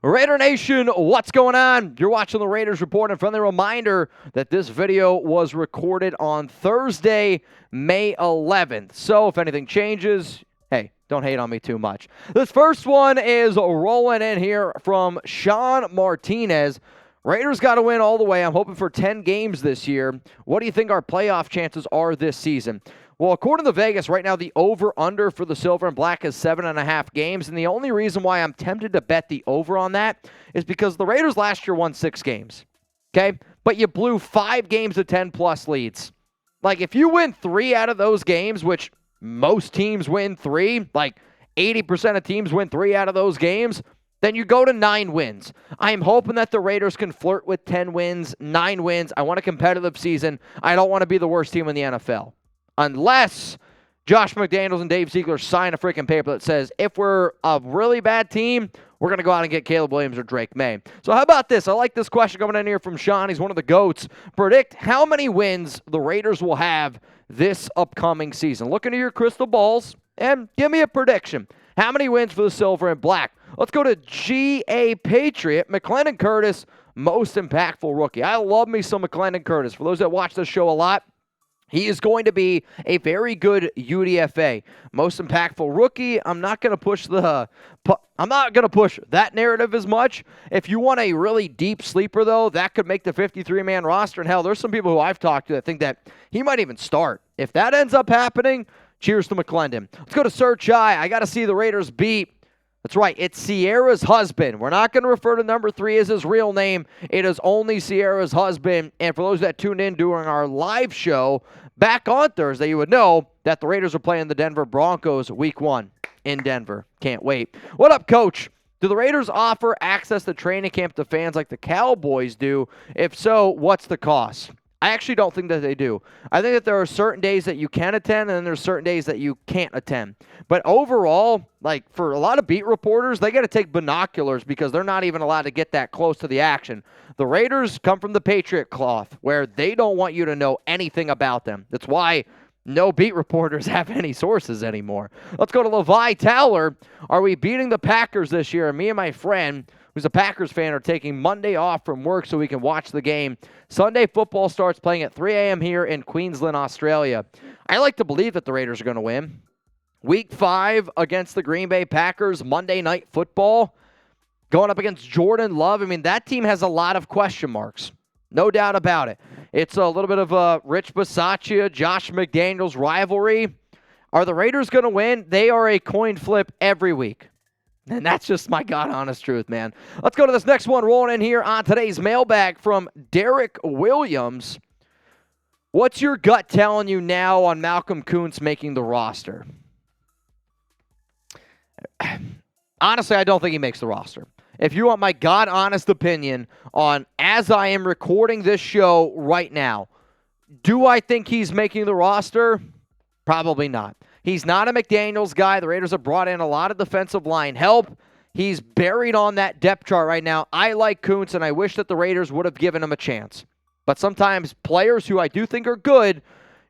Raider Nation, what's going on? You're watching the Raiders Report, and friendly reminder that this video was recorded on Thursday, May 11th. So if anything changes, hey, don't hate on me too much. This first one is rolling in here from Sean Martinez. Raiders got to win all the way. I'm hoping for 10 games this year. What do you think our playoff chances are this season? Well, according to Vegas, right now the over-under for the Silver and Black is 7.5 games, and the only reason why I'm tempted to bet the over on that is because the Raiders last year won 6 games, okay? But you blew 5 games of 10-plus leads. Like, if you win 3 out of those games, which most teams win 3, like 80% of teams win 3 out of those games, then you go to 9 wins. I am hoping that the Raiders can flirt with 10 wins, 9 wins. I want a competitive season. I don't want to be the worst team in the NFL. Unless Josh McDaniels and Dave Ziegler sign a freaking paper that says, if we're a really bad team, we're going to go out and get Caleb Williams or Drake May. So how about this? I like this question coming in here from Sean. He's one of the GOATs. Predict how many wins the Raiders will have this upcoming season. Look into your crystal balls and give me a prediction. How many wins for the Silver and Black? Let's go to G.A. Patriot. McClendon Curtis, most impactful rookie. I love me some McClendon Curtis. For those that watch this show a lot, he is going to be a very good UDFA. Most impactful rookie. I'm not going to push that narrative as much. If you want a really deep sleeper, though, that could make the 53-man roster. And hell, there's some people who I've talked to that think that he might even start. If that ends up happening, cheers to McClendon. Let's go to Sir Chai. I got to see the Raiders beat. That's right. It's Sierra's husband. We're not going to refer to number 3 as his real name. It is only Sierra's husband. And for those that tuned in during our live show back on Thursday, you would know that the Raiders are playing the Denver Broncos week 1 in Denver. Can't wait. What up, Coach? Do the Raiders offer access to training camp to fans like the Cowboys do? If so, what's the cost? I actually don't think that they do. I think that there are certain days that you can attend and then there's certain days that you can't attend. But overall, like for a lot of beat reporters, they got to take binoculars because they're not even allowed to get that close to the action. The Raiders come from the Patriot cloth where they don't want you to know anything about them. That's why no beat reporters have any sources anymore. Let's go to Levi Towler. Are we beating the Packers this year? Me and my friend, who's a Packers fan, are taking Monday off from work so we can watch the game. Sunday football starts playing at 3 a.m. here in Queensland, Australia. I like to believe that the Raiders are going to win. Week 5 against the Green Bay Packers, Monday Night Football. Going up against Jordan Love. I mean, that team has a lot of question marks. No doubt about it. It's a little bit of a Rich Bisaccia, Josh McDaniels rivalry. Are the Raiders going to win? They are a coin flip every week. And that's just my God-honest truth, man. Let's go to this next one rolling in here on today's mailbag from Derek Williams. What's your gut telling you now on Malcolm Koonce making the roster? Honestly, I don't think he makes the roster. If you want my God-honest opinion on, as I am recording this show right now, do I think he's making the roster? Probably not. He's not a McDaniels guy. The Raiders have brought in a lot of defensive line help. He's buried on that depth chart right now. I like Koonce, and I wish that the Raiders would have given him a chance. But sometimes players who I do think are good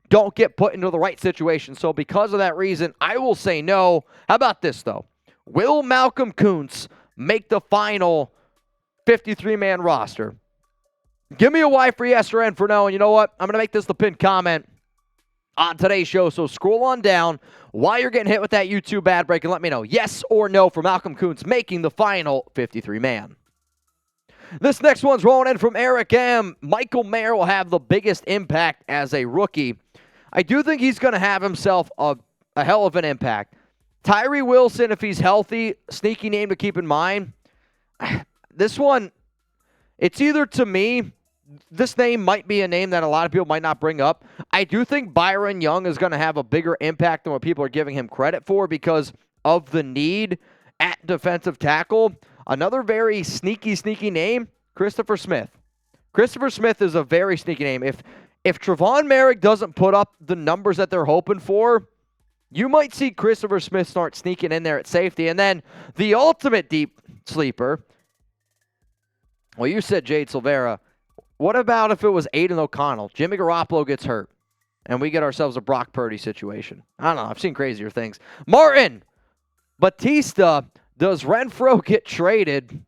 don't get put into the right situation. So because of that reason, I will say no. How about this, though? Will Malcolm Koonce make the final 53-man roster? Give me a Y for yes or N for no. And you know what? I'm going to make this the pinned comment on today's show. So scroll on down while you're getting hit with that YouTube ad break and let me know yes or no for Malcolm Koonce making the final 53-man. This next one's rolling in from Eric M. Michael Mayer will have the biggest impact as a rookie. I do think he's going to have himself a hell of an impact. Tyree Wilson, if he's healthy, sneaky name to keep in mind. This one, it's either, to me, this name might be a name that a lot of people might not bring up. I do think Byron Young is going to have a bigger impact than what people are giving him credit for because of the need at defensive tackle. Another very sneaky name, Christopher Smith. Christopher Smith is a very sneaky name. If Trevon Merrick doesn't put up the numbers that they're hoping for, you might see Christopher Smith start sneaking in there at safety. And then the ultimate deep sleeper, well, you said Jade Silvera. What about if it was Aiden O'Connell? Jimmy Garoppolo gets hurt, and we get ourselves a Brock Purdy situation. I don't know. I've seen crazier things. Martin Batista, does Renfrow get traded?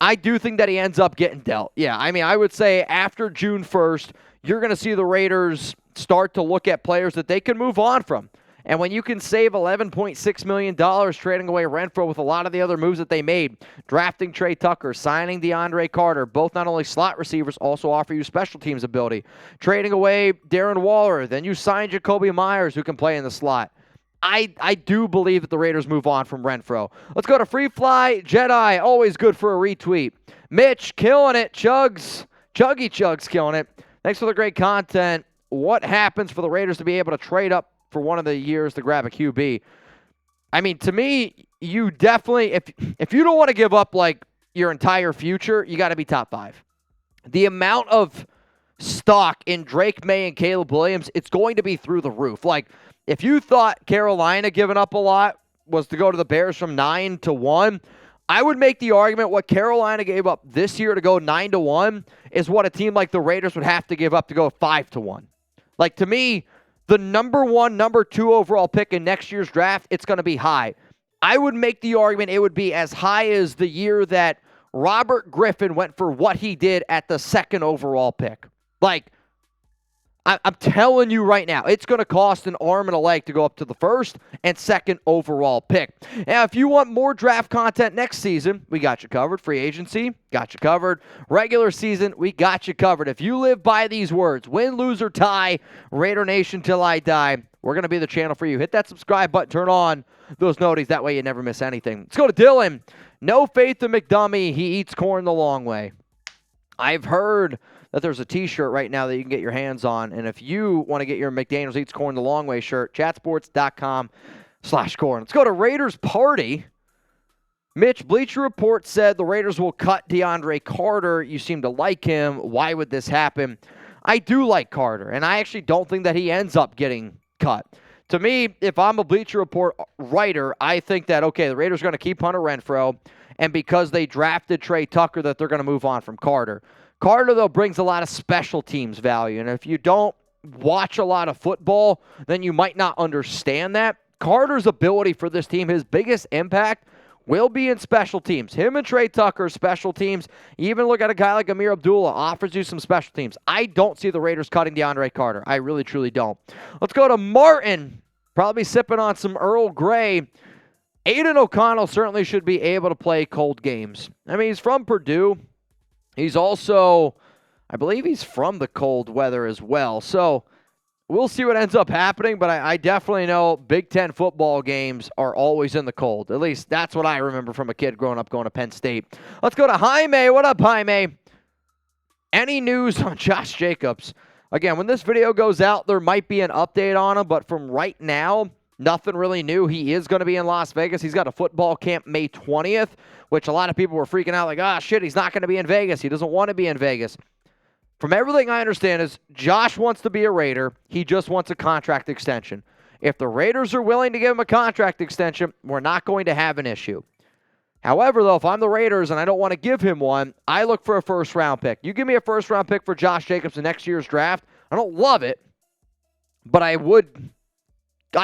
I do think that he ends up getting dealt. Yeah, I mean, I would say after June 1st, you're going to see the Raiders start to look at players that they can move on from. And when you can save $11.6 million trading away Renfrow with a lot of the other moves that they made, drafting Trey Tucker, signing DeAndre Carter, both not only slot receivers, also offer you special teams ability. Trading away Darren Waller, then you sign Jacoby Myers, who can play in the slot. I do believe that the Raiders move on from Renfrow. Let's go to Free Fly Jedi, always good for a retweet. Mitch, killing it. Chuggs, Chuggy Chuggs, killing it. Thanks for the great content. What happens for the Raiders to be able to trade up for one of the years to grab a QB? I mean, to me, you definitely, if you don't want to give up like your entire future, you got to be top 5. The amount of stock in Drake May and Caleb Williams, it's going to be through the roof. Like, if you thought Carolina giving up a lot was to go to the Bears from 9-1, I would make the argument what Carolina gave up this year to go 9-1 is what a team like the Raiders would have to give up to go 5-1. Like, to me, the number 1, number 2 overall pick in next year's draft, it's going to be high. I would make the argument it would be as high as the year that Robert Griffin went for what he did at the 2nd overall pick. Like, I'm telling you right now, it's going to cost an arm and a leg to go up to the 1st and 2nd overall pick. Now, if you want more draft content next season, we got you covered. Free agency, got you covered. Regular season, we got you covered. If you live by these words, win, lose, or tie, Raider Nation till I die, we're going to be the channel for you. Hit that subscribe button, turn on those noties. That way you never miss anything. Let's go to Dylan. No faith in McDummy. He eats corn the long way. I've heard that there's a t-shirt right now that you can get your hands on. And if you want to get your McDaniels Eats Corn the Long Way shirt, chatsports.com/corn. Let's go to Raiders Party. Mitch, Bleacher Report said the Raiders will cut DeAndre Carter. You seem to like him. Why would this happen? I do like Carter, and I actually don't think that he ends up getting cut. To me, if I'm a Bleacher Report writer, I think that, okay, the Raiders are going to keep Hunter Renfrow, and because they drafted Trey Tucker, that they're going to move on from Carter. Carter, though, brings a lot of special teams value, and if you don't watch a lot of football, then you might not understand that. Carter's ability for this team, his biggest impact will be in special teams. Him and Trey Tucker, special teams. You even look at a guy like Amir Abdullah, offers you some special teams. I don't see the Raiders cutting DeAndre Carter. I really, truly don't. Let's go to Martin, probably sipping on some Earl Grey. Aiden O'Connell certainly should be able to play cold games. I mean, he's from Purdue. He's also, I believe he's from the cold weather as well. So we'll see what ends up happening, but I definitely know Big Ten football games are always in the cold. At least that's what I remember from a kid growing up going to Penn State. Let's go to Jaime. What up, Jaime? Any news on Josh Jacobs? Again, when this video goes out, there might be an update on him, but from right now, nothing really new. He is going to be in Las Vegas. He's got a football camp May 20th, which a lot of people were freaking out like, shit, he's not going to be in Vegas. He doesn't want to be in Vegas. From everything I understand is Josh wants to be a Raider. He just wants a contract extension. If the Raiders are willing to give him a contract extension, we're not going to have an issue. However, though, if I'm the Raiders and I don't want to give him one, I look for a first-round pick. You give me a first-round pick for Josh Jacobs in next year's draft, I don't love it, but I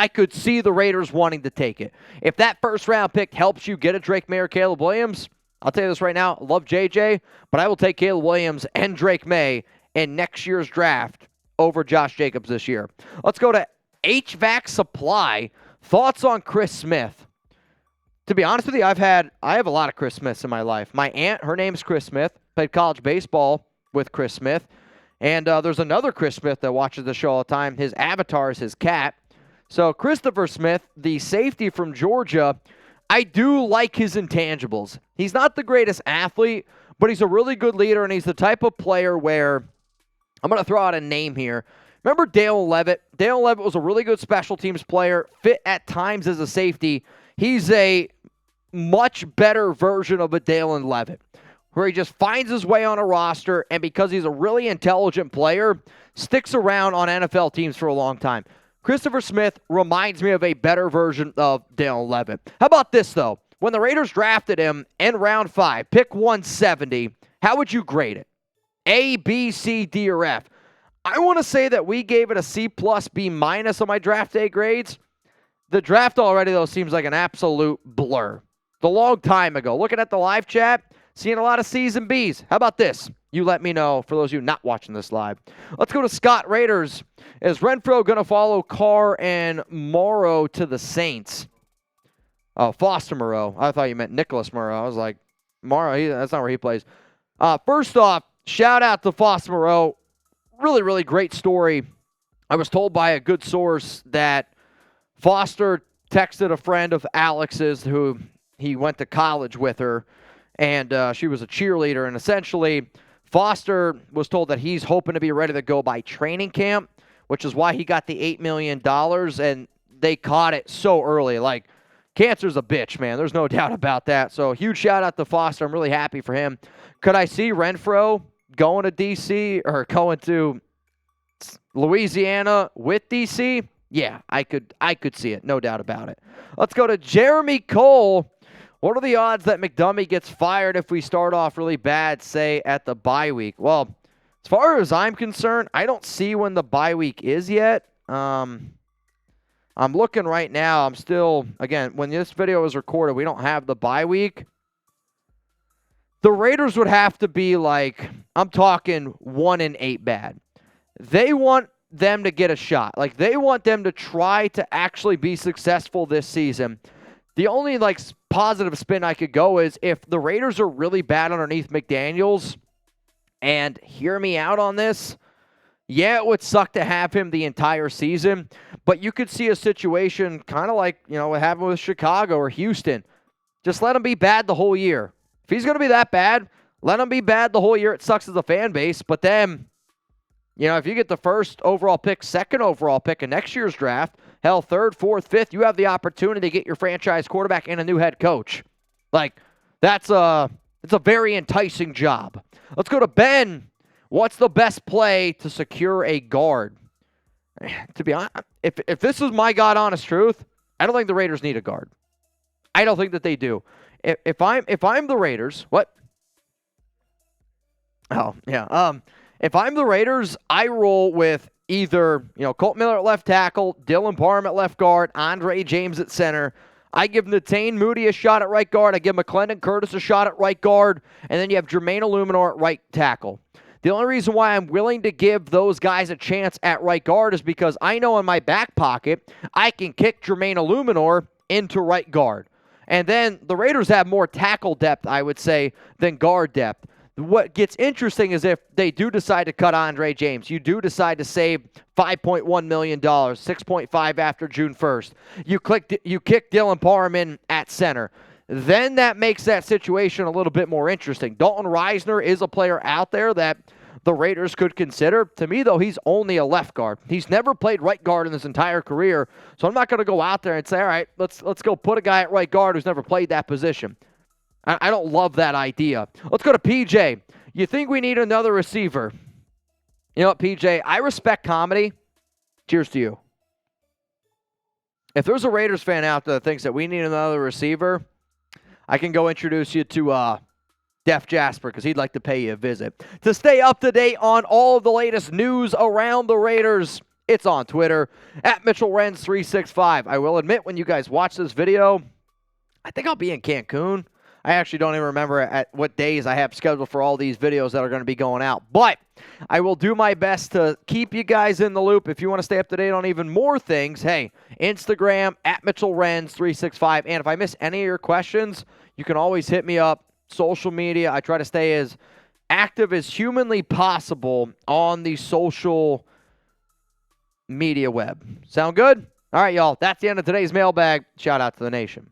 could see the Raiders wanting to take it. If that first-round pick helps you get a Drake May or Caleb Williams, I'll tell you this right now, I love JJ, but I will take Caleb Williams and Drake May in next year's draft over Josh Jacobs this year. Let's go to HVAC Supply. Thoughts on Chris Smith? To be honest with you, I have a lot of Chris Smiths in my life. My aunt, her name's Chris Smith, played college baseball with Chris Smith. And there's another Chris Smith that watches the show all the time. His avatar is his cat. So Christopher Smith, the safety from Georgia, I do like his intangibles. He's not the greatest athlete, but he's a really good leader, and he's the type of player where, I'm going to throw out a name here. Remember Dale Levitt? Dale Levitt was a really good special teams player, fit at times as a safety. He's a much better version of a Dalen Levitt, where he just finds his way on a roster, and because he's a really intelligent player, sticks around on NFL teams for a long time. Christopher Smith reminds me of a better version of Dalen Levitt. How about this, though? When the Raiders drafted him in round 5, pick 170, how would you grade it? A, B, C, D, or F? I want to say that we gave it a C+, B- on my draft day grades. The draft already, though, seems like an absolute blur. The long time ago. Looking at the live chat, seeing a lot of C's and B's. How about this? You let me know for those of you not watching this live. Let's go to Scott Raiders. Is Renfrow going to follow Carr and Moreau to the Saints? Oh, Foster Moreau. I thought you meant Nicholas Moreau. I was like, Moreau, that's not where he plays. First off, shout out to Foster Moreau. Really, really great story. I was told by a good source that Foster texted a friend of Alex's who he went to college with her, and she was a cheerleader. And essentially, Foster was told that he's hoping to be ready to go by training camp, which is why he got the $8 million, and they caught it so early. Like, cancer's a bitch, man. There's no doubt about that. So, huge shout-out to Foster. I'm really happy for him. Could I see Renfrow going to D.C. or going to Louisiana with D.C.? Yeah, I could see it. No doubt about it. Let's go to Jeremy Cole. What are the odds that McDummy gets fired if we start off really bad, say, at the bye week? Well, as far as I'm concerned, I don't see when the bye week is yet. I'm looking right now. I'm still, again, when this video is recorded, we don't have the bye week. The Raiders would have to be like, I'm talking 1-8 bad. They want them to get a shot. Like, they want them to try to actually be successful this season. The only, like, positive spin I could go is if the Raiders are really bad underneath McDaniels, and hear me out on this, yeah, it would suck to have him the entire season, but you could see a situation kind of like, you know, what happened with Chicago or Houston. Just let him be bad the whole year. If he's going to be that bad, let him be bad the whole year. It sucks as a fan base, but then, you know, if you get the first overall pick, second overall pick in next year's draft, hell, third, fourth, fifth, you have the opportunity to get your franchise quarterback and a new head coach. Like, it's a very enticing job. Let's go to Ben. What's the best play to secure a guard? To be honest, if this is my God honest truth, I don't think the Raiders need a guard. I don't think that they do. If I'm the Raiders, what? Oh, yeah. If I'm the Raiders, I roll with either, you know, Colt Miller at left tackle, Dylan Parham at left guard, Andre James at center. I give Natane Moody a shot at right guard. I give McClendon Curtis a shot at right guard. And then you have Jermaine Illuminor at right tackle. The only reason why I'm willing to give those guys a chance at right guard is because I know in my back pocket I can kick Jermaine Illuminor into right guard. And then the Raiders have more tackle depth, I would say, than guard depth. What gets interesting is if they do decide to cut Andre James, you do decide to save $5.1 million, $6.5 after June 1st. You kick Dylan Parham in at center. Then that makes that situation a little bit more interesting. Dalton Reisner is a player out there that the Raiders could consider. To me, though, he's only a left guard. He's never played right guard in his entire career, so I'm not going to go out there and say, all right, let's go put a guy at right guard who's never played that position. I don't love that idea. Let's go to PJ. You think we need another receiver? You know what, PJ? I respect comedy. Cheers to you. If there's a Raiders fan out there that thinks that we need another receiver, I can go introduce you to Def Jasper because he'd like to pay you a visit. To stay up to date on all of the latest news around the Raiders, it's on Twitter, at Mitchell Renz 365. I will admit, when you guys watch this video, I think I'll be in Cancun. I actually don't even remember at what days I have scheduled for all these videos that are going to be going out. But I will do my best to keep you guys in the loop. If you want to stay up to date on even more things, hey, Instagram, at Mitchell Renz 365. And if I miss any of your questions, you can always hit me up. Social media, I try to stay as active as humanly possible on the social media web. Sound good? All right, y'all. That's the end of today's mailbag. Shout out to the nation.